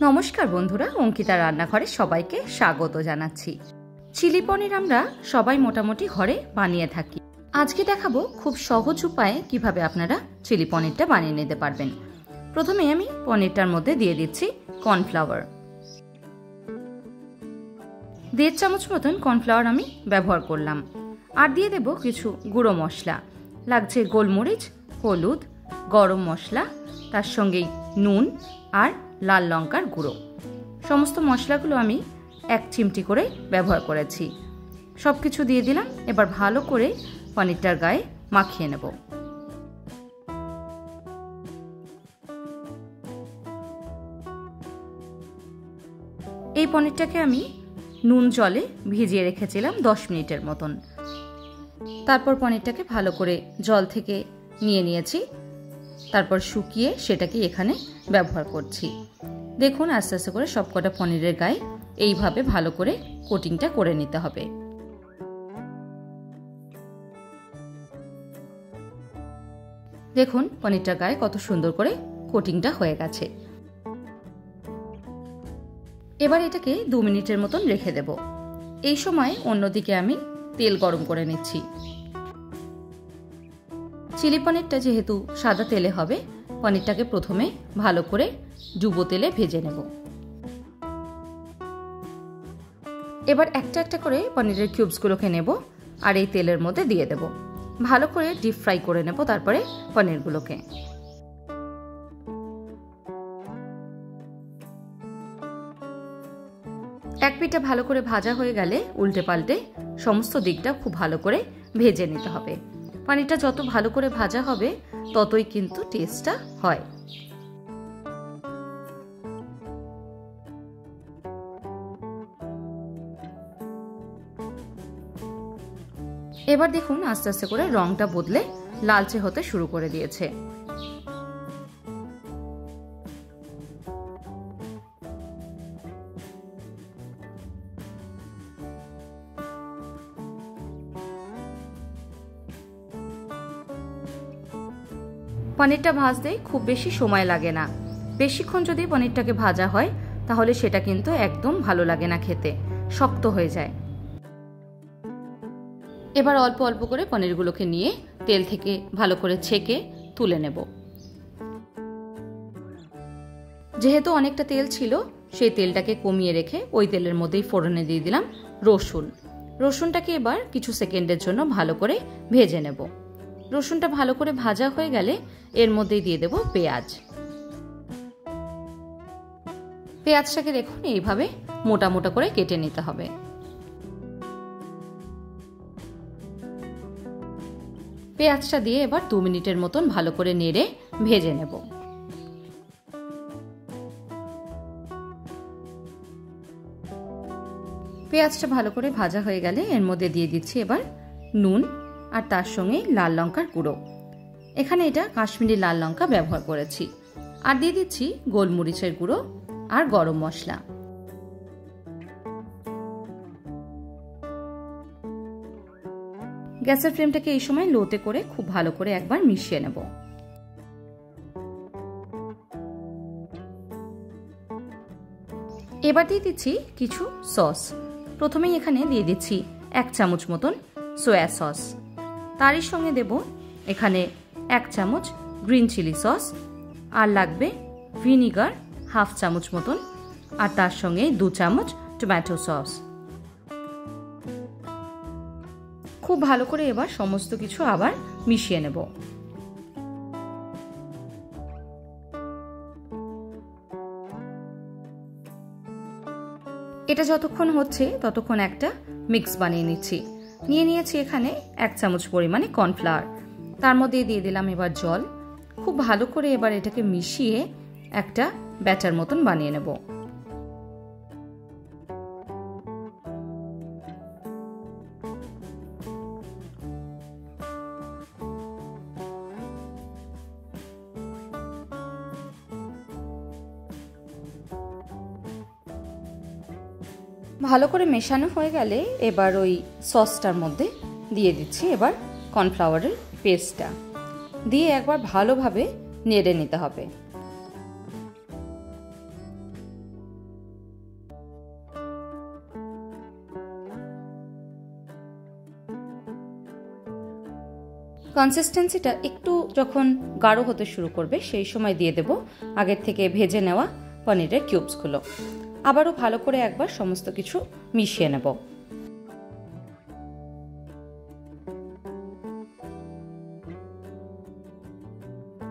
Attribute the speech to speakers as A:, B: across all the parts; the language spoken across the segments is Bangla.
A: নমস্কার বন্ধুরা, অঙ্কিতা রান্নাঘরে সবাইকে স্বাগত জানাচ্ছি। চিলি পনির আমরা সবাই মোটামুটি ঘরে বানিয়ে থাকি। আজকে দেখাবো খুব সহজ উপায়ে কিভাবে আপনারা চিলি পনিরটা বানিয়ে নিতে পারবেন। প্রথমে আমি পনিরটার মধ্যে দিয়ে দিচ্ছি কর্নফ্লাওয়ার। 1.5 চামচ মতন কর্নফ্লাওয়ার আমি ব্যবহার করলাম। আর দিয়ে দেব কিছু গুঁড়ো মশলা, লাগছে গোলমরিচ, হলুদ, গরম মশলা, তার সঙ্গেই নুন আর লাল লঙ্কার গুঁড়ো। সমস্ত মশলাগুলো আমি 1 চিমটি করে ব্যবহার করেছি। সব কিছু দিয়ে দিলাম। এবার ভালো করে পনিরটার গায়ে মাখিয়ে নেব। এই পনিরটাকে আমি নুন জলে ভিজিয়ে রেখেছিলাম 10 মিনিটের মতন। তারপর পনিরটাকে ভালো করে জল থেকে নিয়েছি। তারপর শুকিয়ে সেটাকে এখানে ব্যবহার করছি। দেখুন আস্তে আস্তে করে সবকটা পনিরের গায়ে এইভাবে ভালো করে কোটিংটা করে নিতে হবে। দেখুন পনিরটার গায়ে কত সুন্দর করে কোটিংটা হয়ে গেছে। এবার এটাকে 2 মিনিটের মতন রেখে দেব। এই সময় অন্যদিকে আমি তেল গরম করে নিচ্ছি। চিলি পনিরটা যেহেতু সাদা তেলে হবে, পনিরটাকে প্রথমে ভালো করে ডুবো তেলে ভেজে নেব। এবার একটা একটা করে পনিরের কিউবসগুলোকে নেব আর এই তেলের মধ্যে দিয়ে দেব। ভালো করে ডিপ ফ্রাই করে নেব তারপরে পনিরগুলোকে। এক পিঠটা ভালো করে ভাজা হয়ে গেলে উল্টে পাল্টে সমস্ত দিকটা খুব ভালো করে ভেজে নিতে হবে। পনিরটা যত ভালো করে ভাজা হবে ততই কিন্তু টেস্টটা হয়। এবার দেখুন আস্তে আস্তে করে রংটা বদলে লালচে হতে শুরু করে দিয়েছে। পনিরটা ভাজতে খুব বেশি সময় লাগে না। বেশিক্ষণ যদি পনিরটাকে ভাজা হয় তাহলে সেটা কিন্তু একদম ভালো লাগে না খেতে, শক্ত হয়ে যায়। এবার অল্প অল্প করে পনিরগুলোকে নিয়ে তেল থেকে ভালো করে ছেঁকে তুলে নেব। যেহেতু অনেকটা তেল ছিল, সেই তেলটাকে কমিয়ে রেখে ওই তেলের মধ্যেই ফোড়নে দিয়ে দিলাম রসুন। রসুনটাকে এবার কিছু সেকেন্ডের জন্য ভালো করে ভেজে নেব। রসুনটা ভালো করে ভাজা হয়ে গেলে এর মধ্যেই দিয়ে দেব পেঁয়াজ। পেঁয়াজটাকে দেখুন এইভাবে মোটা মোটা করে কেটে নিতে হবে। পেঁয়াজটা দিয়ে এবার 2 মিনিটের মতন ভালো করে নেড়ে ভেজে নেব। পেঁয়াজটা ভালো করে ভাজা হয়ে গেলে এর মধ্যে দিয়ে দিচ্ছি এবার নুন আর তার সঙ্গে লাল লঙ্কার গুঁড়ো। এখানে এটা কাশ্মীরি লাল লঙ্কা ব্যবহার করেছি। আর দিয়ে দিচ্ছি গোলমরিচের গুঁড়ো আর গরম মশলা। গ্যাসের ফ্লেমটাকে এই সময় লোতে করে খুব ভালো করে একবার মিশিয়ে নেব। এবার দিয়ে দিচ্ছি কিছু সস। প্রথমেই এখানে দিয়ে দিচ্ছি 1 চামচ মতন সয়া সস। তারই সঙ্গে দেব এখানে 1 চামচ গ্রিন চিলি সস, আর লাগবে ভিনিগার 1/2 চামচ মতন, আর তার সঙ্গে 2 চামচ টমেটো সস। খুব ভালো করে এবার সমস্ত কিছু আবার মিশিয়ে নেব। এটা যতক্ষণ হচ্ছে ততক্ষণ একটা মিক্স বানিয়ে নিচ্ছি। নিয়েছি এখানে 1 চামচ পরিমাণে কর্নফ্লাওয়ার। তার মধ্যে দিয়ে দিলাম এবার জল। খুব ভালো করে এবার এটাকে মিশিয়ে একটা ব্যাটার মতন বানিয়ে নেব। ভালো করে মেশানো হয়ে গেলে এবার ওই সসটার মধ্যে দিয়ে দিচ্ছি এবার কর্নফ্লাওয়ারের পেস্টটা। দিয়ে একবার ভালোভাবে নেড়ে নিতে হবে। কনসিস্টেন্সিটা একটু যখন গাঢ় হতে শুরু করবে সেই সময় দিয়ে দেব আগের থেকে ভেজে নেওয়া পনিরের কিউবসগুলো। আবারও ভালো করে একবার সমস্ত কিছু মিশিয়ে নেব।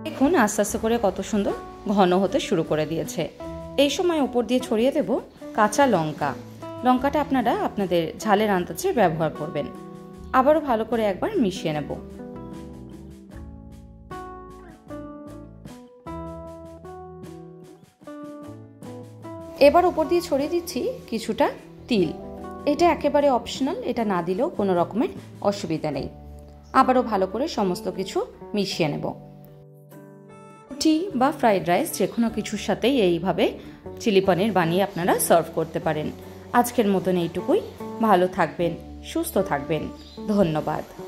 A: দেখুন আস্তে আস্তে করে কত সুন্দর ঘন হতে শুরু করে দিয়েছে। এই সময় উপর দিয়ে ছড়িয়ে দেব কাঁচা লঙ্কা। লঙ্কাটা আপনারা আপনাদের ঝালের আন্দাজে ব্যবহার করবেন। আবারও ভালো করে একবার মিশিয়ে নেব। এবার উপর দিয়ে ছড়িয়ে দিচ্ছি কিছুটা তিল। এটা একেবারে অপশনাল, এটা না দিলেও কোনো রকমের অসুবিধা নেই। আবারও ভালো করে সমস্ত কিছু মিশিয়ে নেব। রুটি বা ফ্রাইড রাইস যে কোনো কিছুর সাথেই এইভাবে চিলি পনির বানিয়ে আপনারা সার্ভ করতে পারেন। আজকের মতন এইটুকুই। ভালো থাকবেন, সুস্থ থাকবেন। ধন্যবাদ।